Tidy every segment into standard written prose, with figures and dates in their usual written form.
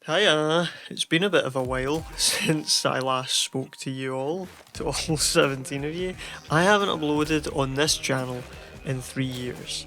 Hiya, it's been a bit of a while since I last spoke to you all, to all 17 of you. I haven't uploaded on this channel in 3 years,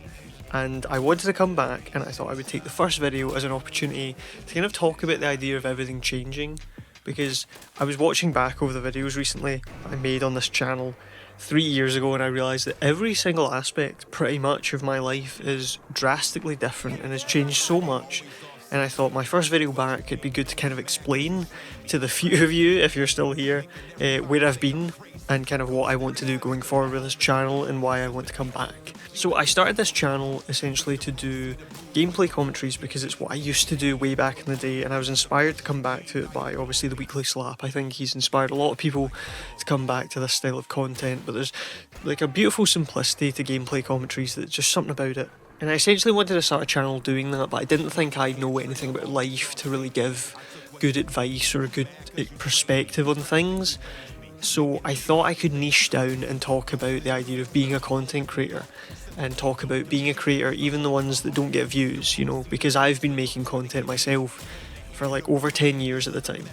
and I wanted to come back and I thought I would take the first video as an opportunity to kind of talk about the idea of everything changing, because I was watching back over the videos recently I made on this channel 3 years ago and I realised that every single aspect pretty much of my life is drastically different and has changed so much. And I thought my first video back, it'd be good to kind of explain to the few of you, if you're still here, where I've been and kind of what I want to do going forward with this channel and why I want to come back. So I started this channel essentially to do gameplay commentaries because it's what I used to do way back in the day, and I was inspired to come back to it by obviously the Weekly Slap. I think he's inspired a lot of people to come back to this style of content, but there's like a beautiful simplicity to gameplay commentaries that's just something about it. And I essentially wanted to start a channel doing that, but I didn't think I know anything about life to really give good advice or a good perspective on things. So I thought I could niche down and talk about the idea of being a content creator and talk about being a creator, even the ones that don't get views, because I've been making content myself for like over 10 years at the time.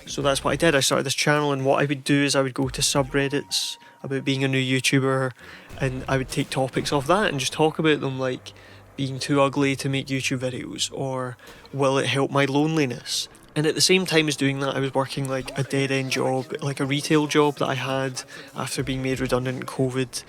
So that's what I did. I started this channel, and what I would do is I would go to subreddits about being a new YouTuber, and I would take topics off that and just talk about them, like being too ugly to make YouTube videos, or will it help my loneliness? And at the same time as doing that, I was working like a dead-end job, like a retail job that I had after being made redundant in COVID.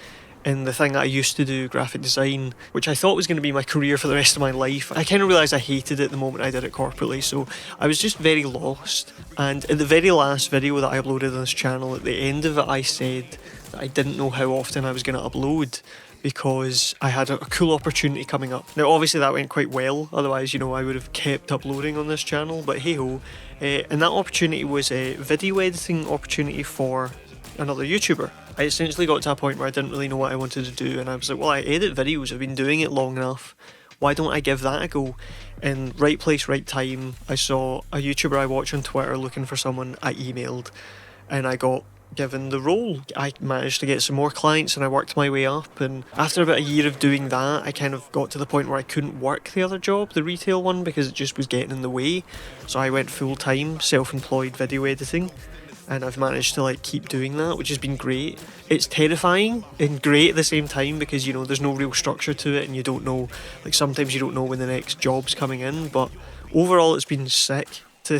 And the thing that I used to do, graphic design, which I thought was going to be my career for the rest of my life, I kind of realised I hated it the moment I did it corporately, so I was just very lost. And in the very last video that I uploaded on this channel, at the end of it I said that I didn't know how often I was going to upload because I had a cool opportunity coming up. Now obviously that went quite well, otherwise I would have kept uploading on this channel, but hey ho. And that opportunity was a video editing opportunity for another YouTuber. I essentially got to a point where I didn't really know what I wanted to do, and I was like, well, I edit videos, I've been doing it long enough, why don't I give that a go? And right place, right time, I saw a YouTuber I watch on Twitter looking for someone. I emailed and I got given the role. I managed to get some more clients and I worked my way up, and after about a year of doing that, I kind of got to the point where I couldn't work the other job, the retail one, because it just was getting in the way. So I went full-time, self-employed video editing, and I've managed to like keep doing that, which has been great. It's terrifying and great at the same time because there's no real structure to it, and you don't know, like sometimes you don't know when the next job's coming in, but overall it's been sick to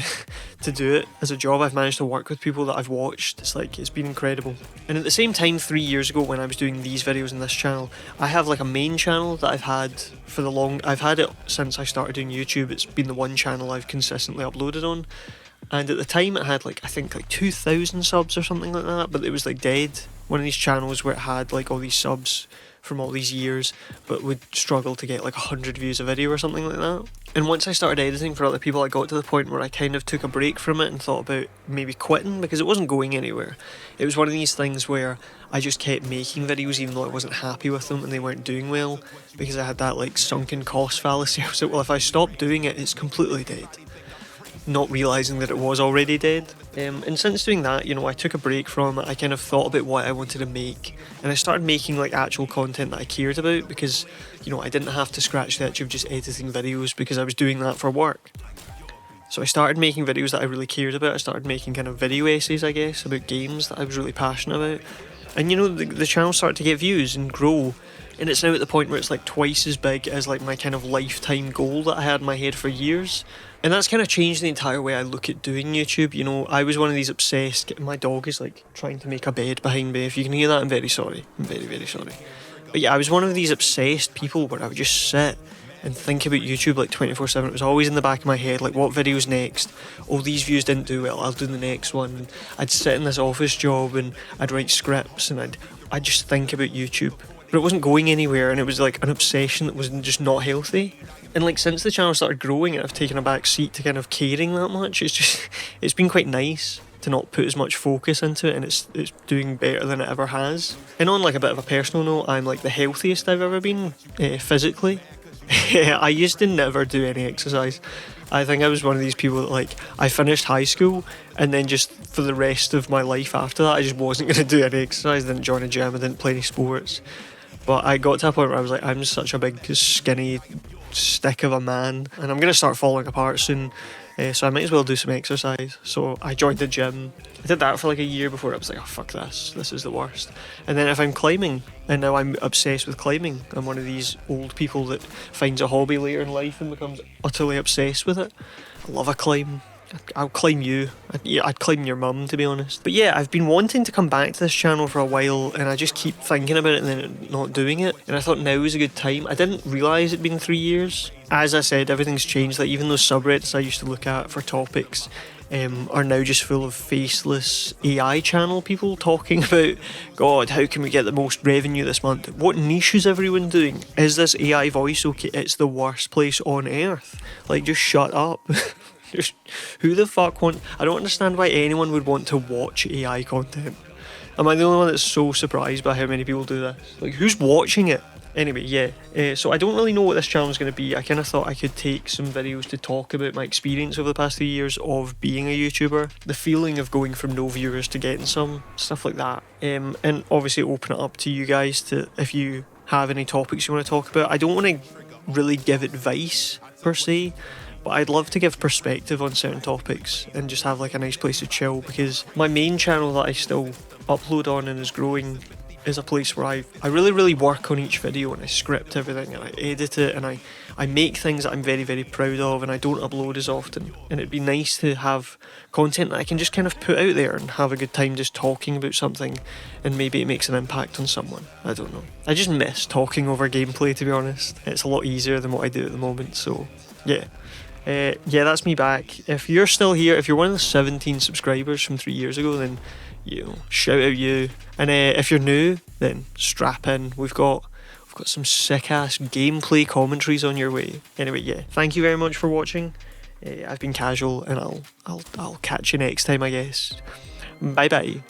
do it as a job. I've managed to work with people that I've watched. It's been incredible. And at the same time, 3 years ago when I was doing these videos in this channel, I have like a main channel that I've had I've had it since I started doing YouTube. It's been the one channel I've consistently uploaded on. And at the time it had I think 2,000 subs or something like that, but it was like dead. One of these channels where it had like all these subs from all these years, but would struggle to get like 100 views a video or something like that. And once I started editing for other people, I got to the point where I kind of took a break from it and thought about maybe quitting because it wasn't going anywhere. It was one of these things where I just kept making videos even though I wasn't happy with them and they weren't doing well, because I had that like sunken cost fallacy. I was like, well, if I stop doing it, it's completely dead, not realising that it was already dead. And since doing that, I took a break from it. I kind of thought about what I wanted to make, and I started making like actual content that I cared about, because I didn't have to scratch the itch of just editing videos because I was doing that for work. So I started making videos that I really cared about. I started making kind of video essays, I guess, about games that I was really passionate about. And the channel started to get views and grow, and it's now at the point where it's like twice as big as like my kind of lifetime goal that I had in my head for years. And that's kind of changed the entire way I look at doing YouTube. I was one of these obsessed... My dog is like trying to make a bed behind me. If you can hear that, I'm very sorry. I'm very, very sorry. But yeah, I was one of these obsessed people where I would just sit and think about YouTube like 24/7. It was always in the back of my head, like what video's next? Oh, these views didn't do well, I'll do the next one. And I'd sit in this office job and I'd write scripts and I'd just think about YouTube. But it wasn't going anywhere, and it was like an obsession that was just not healthy. And like since the channel started growing and I've taken a back seat to kind of caring that much, it's been quite nice to not put as much focus into it, and it's doing better than it ever has. And on like a bit of a personal note, I'm like the healthiest I've ever been physically. I used to never do any exercise. I think I was one of these people that like I finished high school and then just for the rest of my life after that I just wasn't going to do any exercise. I didn't join a gym, I didn't play any sports. But I got to a point where I was like, I'm such a big skinny stick of a man and I'm going to start falling apart soon. So I might as well do some exercise. So I joined the gym. I did that for like a year before. I was like, oh fuck this is the worst. And then if I'm climbing, and now I'm obsessed with climbing, I'm one of these old people that finds a hobby later in life and becomes utterly obsessed with it. I love a climb. I'll climb you. I'd climb your mum, to be honest. But yeah, I've been wanting to come back to this channel for a while, and I just keep thinking about it and then not doing it. And I thought now was a good time. I didn't realise it'd been 3 years. As I said, everything's changed. Like even those subreddits I used to look at for topics are now just full of faceless AI channel people talking about, God, how can we get the most revenue this month? What niche is everyone doing? Is this AI voice okay? It's the worst place on earth. Like, just shut up. Who the fuck I don't understand why anyone would want to watch AI content. Am I the only one that's so surprised by how many people do this? Like, who's watching it? Anyway, yeah. So I don't really know what this channel is going to be. I kind of thought I could take some videos to talk about my experience over the past 3 years of being a YouTuber, the feeling of going from no viewers to getting some, stuff like that. And obviously open it up to you guys to, if you have any topics you want to talk about. I don't want to really give advice per se, but I'd love to give perspective on certain topics and just have like a nice place to chill, because my main channel that I still upload on and is growing is a place where I really work on each video, and I script everything and I edit it, and I make things that I'm very proud of, and I don't upload as often. And it'd be nice to have content that I can just kind of put out there and have a good time just talking about something, and maybe it makes an impact on someone. I don't know. I just miss talking over gameplay, to be honest. It's a lot easier than what I do at the moment, so yeah. Yeah, that's me back. If you're still here, if you're one of the 17 subscribers from 3 years ago, then shout out you. And if you're new, then strap in. We've got some sick ass gameplay commentaries on your way. Anyway, yeah, thank you very much for watching. I've been casual, and I'll catch you next time, I guess. Bye bye.